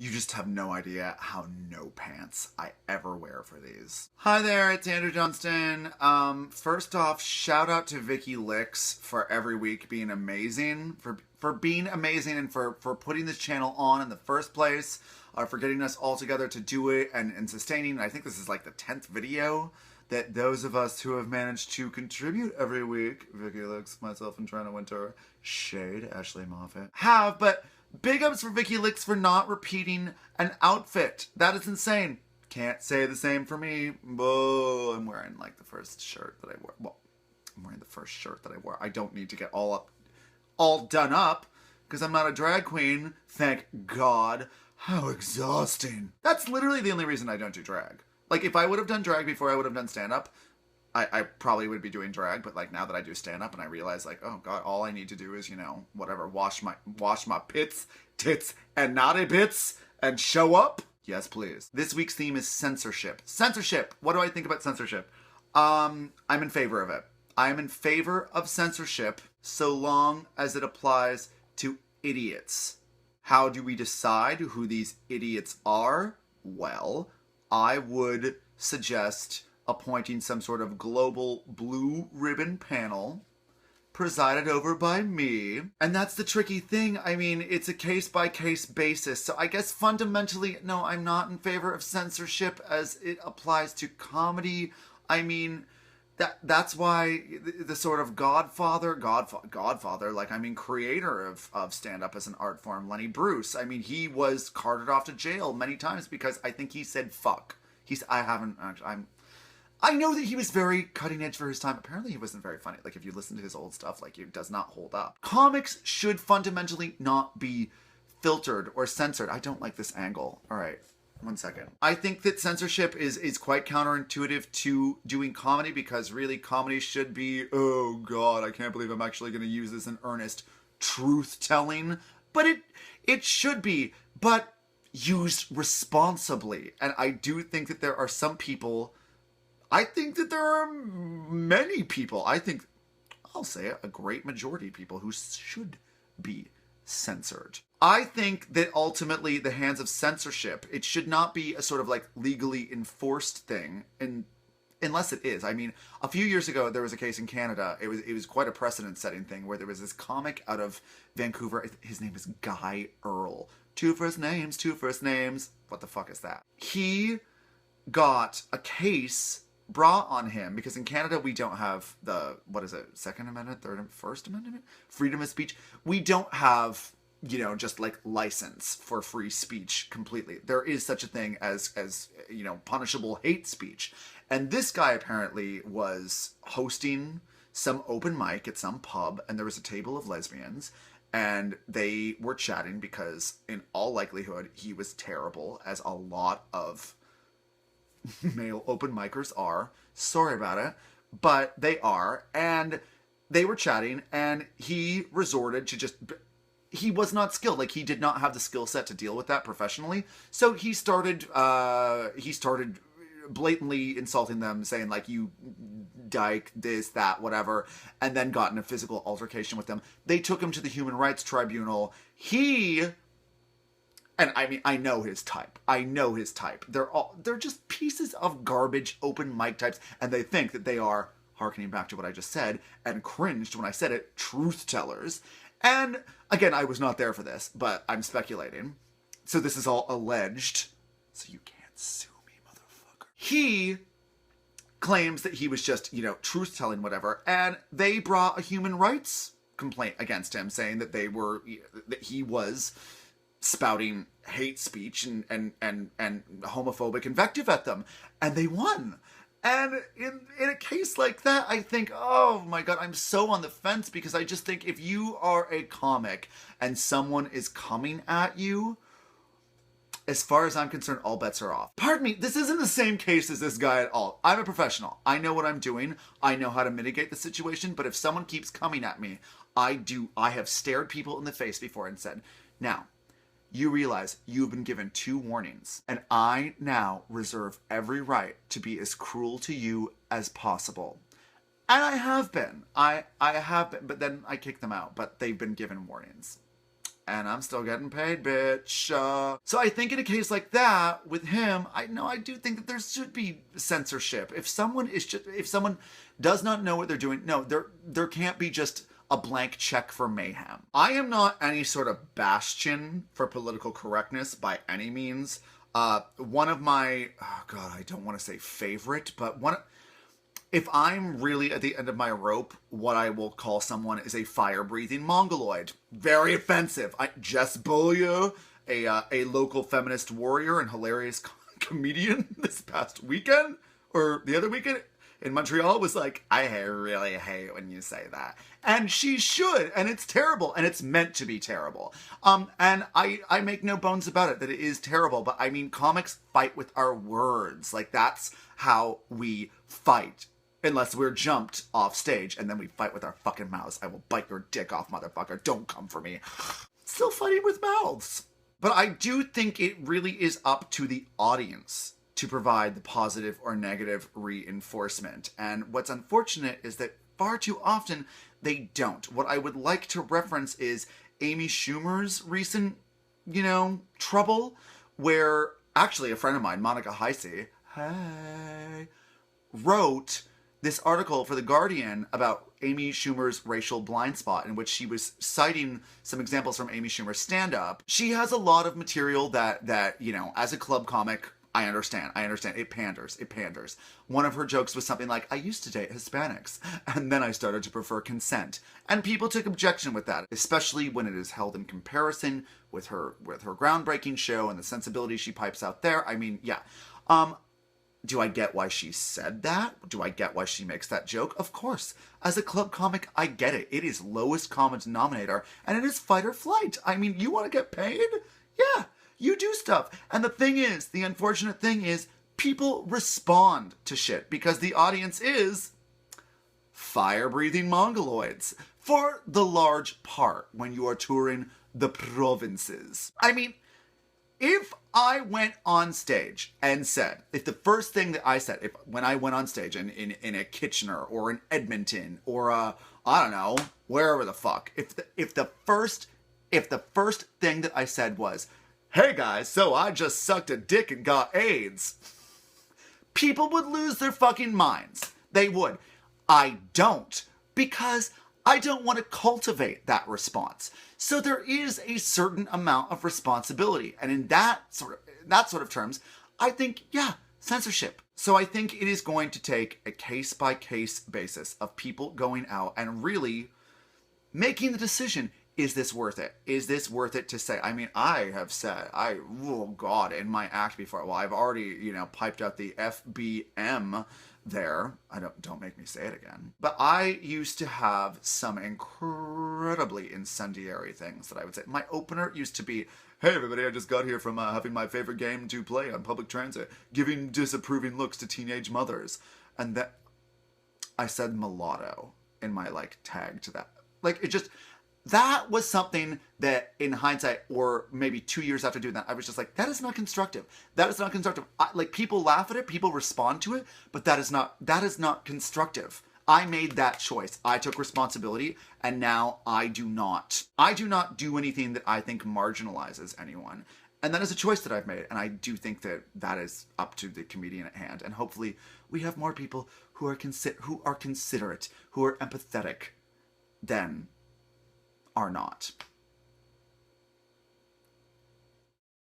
You just have no idea how no pants I ever wear for these. Hi there, it's Andrew Johnston. First off, shout out to Vicki Lix for every week being amazing, for being amazing and for putting this channel on in the first place, for getting us all together to do it and sustaining. I think this is like the 10th video that those of us who have managed to contribute every week, Vicki Lix, myself, and Tranna, Wintour, shade Ashley Moffat, have, but big ups for Vicki Lix for not repeating an outfit. That is insane. Can't say the same for me. Whoa, I'm wearing like the first shirt that I wore. Well, I'm wearing the first shirt that I wore. I don't need to get all done up because I'm not a drag queen. Thank God. How exhausting. That's literally the only reason I don't do drag. Like, if I would have done drag before I would have done stand-up, I probably would be doing drag, but like now that I do stand-up and I realize like, oh God, all I need to do is, you know, whatever, wash my pits, tits, and naughty bits and show up. Yes, please. This week's theme is censorship. Censorship. What do I think about censorship? I'm in favor of it. I am in favor of censorship so long as it applies to idiots. How do we decide who these idiots are? Well, I would suggest appointing some sort of global blue ribbon panel presided over by me. And that's the tricky thing. I mean, it's a case-by-case basis. So I guess fundamentally, no, I'm not in favor of censorship as it applies to comedy. I mean, that's why the sort of godfather, like, I mean, creator of stand-up as an art form, Lenny Bruce. I mean, he was carted off to jail many times because I think he said fuck. I know that he was very cutting edge for his time. Apparently he wasn't very funny. Like, if you listen to his old stuff, like, it does not hold up. Comics should fundamentally not be filtered or censored. I don't like this angle. All right, 1 second. I think that censorship is quite counterintuitive to doing comedy because really comedy should be, oh God, I can't believe I'm actually going to use this in earnest, truth-telling. But it should be, but used responsibly. And I do think that there are some people... I think that there are many people, I'll say it, a great majority of people who should be censored. I think that ultimately the hands of censorship, it should not be a sort of like legally enforced thing, and unless it is. I mean, a few years ago there was a case in Canada, it was quite a precedent-setting thing, where there was this comic out of Vancouver, his name is Guy Earl. Two first names. What the fuck is that? He got a case brought on him because in Canada we don't have the, what is it, Second Amendment, First Amendment, freedom of speech. We don't have, you know, just like license for free speech completely. There is such a thing as you know, punishable hate speech. And this guy apparently was hosting some open mic at some pub, and there was a table of lesbians, and they were chatting because in all likelihood he was terrible, as a lot of male open micers are. Sorry about it, but they are. And they were chatting, and he resorted to just... He was not skilled. Like, he did not have the skill set to deal with that professionally. So he started blatantly insulting them, saying, like, you dyke, this, that, whatever, and then got in a physical altercation with them. They took him to the Human Rights Tribunal. And I mean, I know his type. They're just pieces of garbage open mic types, and they think that they are, hearkening back to what I just said, and cringed when I said it, truth tellers. And again, I was not there for this, but I'm speculating. So this is all alleged. So you can't sue me, motherfucker. He claims that he was just, you know, truth telling, whatever, and they brought a human rights complaint against him, saying that that he was spouting hate speech and homophobic invective at them, and they won. And in a case like that, I think, oh my God, I'm so on the fence, because I just think if you are a comic and someone is coming at you, as far as I'm concerned, all bets are off. Pardon me, this isn't the same case as this guy at all. I'm a professional. I know what I'm doing. I know how to mitigate the situation, but if someone keeps coming at me, I have stared people in the face before and said, now, you realize you've been given 2 warnings, and I now reserve every right to be as cruel to you as possible. And I have been. I have been, but then I kicked them out, but they've been given warnings. and I'm still getting paid, bitch. So I think in a case like that with him, I do think that there should be censorship. If someone does not know what they're doing, no, there can't be just a blank check for mayhem. I am not any sort of bastion for political correctness by any means. One of my, oh God, I don't want to say favorite, but if I'm really at the end of my rope, what I will call someone is a fire-breathing mongoloid. Very offensive. Jess Beaulieu, a local feminist warrior and hilarious comedian this past weekend, or the other weekend in Montreal, was like, I really hate when you say that. And she should, and it's terrible, and it's meant to be terrible. And I make no bones about it that it is terrible, but I mean, comics fight with our words. Like, that's how we fight. Unless we're jumped off stage, and then we fight with our fucking mouths. I will bite your dick off, motherfucker. Don't come for me. Still fighting with mouths. But I do think it really is up to the audience to provide the positive or negative reinforcement. And what's unfortunate is that far too often they don't. What I would like to reference is Amy Schumer's recent, trouble, where actually a friend of mine, Monica Heisey, wrote this article for The Guardian about Amy Schumer's racial blind spot, in which she was citing some examples from Amy Schumer's stand-up. She has a lot of material that as a club comic, I understand. It panders. One of her jokes was something like, I used to date Hispanics, and then I started to prefer consent. And people took objection with that, especially when it is held in comparison with her groundbreaking show and the sensibility she pipes out there. I mean, yeah. Do I get why she said that? Do I get why she makes that joke? Of course. As a club comic, I get it. It is lowest common denominator, and it is fight or flight. I mean, you want to get paid? Yeah, you do stuff. And the unfortunate thing is, people respond to shit because the audience is fire-breathing mongoloids for the large part when you are touring the provinces. I mean, if I went on stage and said, if the first thing that I said, when I went on stage in a Kitchener or in Edmonton or I don't know, wherever the fuck, if the first thing that I said was, hey guys, so I just sucked a dick and got AIDS, people would lose their fucking minds. They would. I don't, because I don't want to cultivate that response. So there is a certain amount of responsibility. And in that sort of terms, I think, yeah, censorship. So I think it is going to take a case-by-case basis of people going out and really making the decision, is this worth it? Is this worth it to say? I mean, I have said, oh God, in my act before, well, I've already, piped out the FBM there. Don't make me say it again. But I used to have some incredibly incendiary things that I would say. My opener used to be, hey everybody, I just got here from having my favorite game to play on public transit, giving disapproving looks to teenage mothers. And that, I said mulatto in my tag to that. That was something that in hindsight, or maybe 2 years after doing that, I was just like, that is not constructive. That is not constructive. People laugh at it, people respond to it, but that is not constructive. I made that choice. I took responsibility, and now I do not do anything that I think marginalizes anyone. And that is a choice that I've made, and I do think that is up to the comedian at hand. And hopefully we have more people who are considerate, who are empathetic than are not.